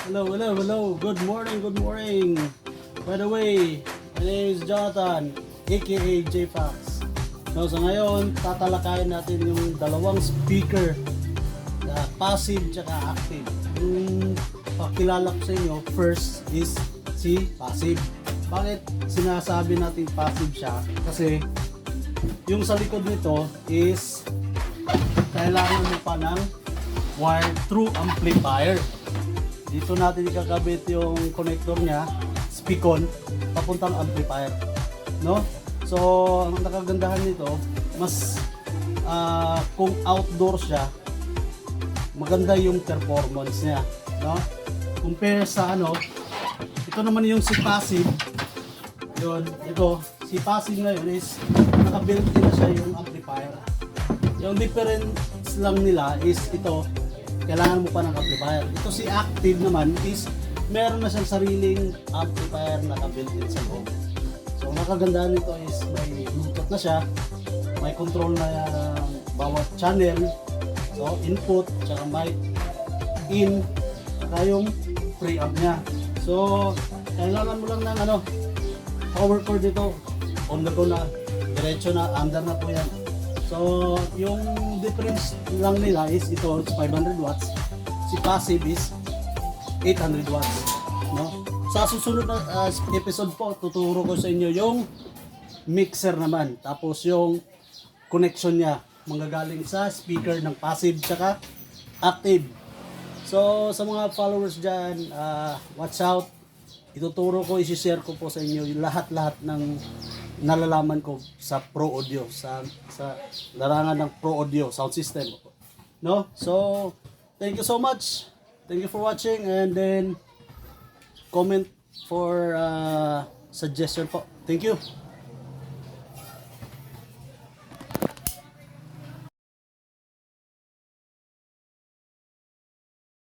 Hello, hello, hello. Good morning, good morning. By the way, my name is Jonathan, aka JFax. So, sa ngayon, tatalakayin natin yung dalawang speaker, passive tsaka active. Yung pakilala ko sa inyo, first is si passive. Bakit sinasabi natin passive siya? Kasi yung sa likod nito is kailangan mo pa ng wire through amplifier. Dito natin ikakabit yung connector niya, speakon, papuntang amplifier, no? So, ang nakagandahan nito, mas kung outdoor siya, maganda yung performance niya, no? Compare sa ito naman yung si passive. Yun, ito, si passive ngayon is naka-built in na siya yung amplifier. Yung difference lang nila is ito, kailangan mo pa ng amplifier. Ito si active naman is meron na siyang sariling amplifier na naka-built in sa loob. So, nakagandahan nito is may Bluetooth na siya, may control na bawat channel, so input, tsaka mic in, tsaka yung preamp niya. So, kailangan mo lang ng power cord dito, on the go na, diretso na, under na po yan. So, yung difference lang nila is ito 500 watts, si passive is 800 watts, no? Sa susunod na episode po, tuturo ko sa inyo yung mixer naman, tapos yung connection niya manggagaling sa speaker ng passive tsaka active. So, sa mga followers dyan, watch out. Ituturo ko, isi-share ko po sa inyo yung lahat-lahat ng nalalaman ko sa Pro Audio, sa larangan ng Pro Audio sound system, no? So, thank you so much. Thank you for watching, and then comment for suggestion po. Thank you.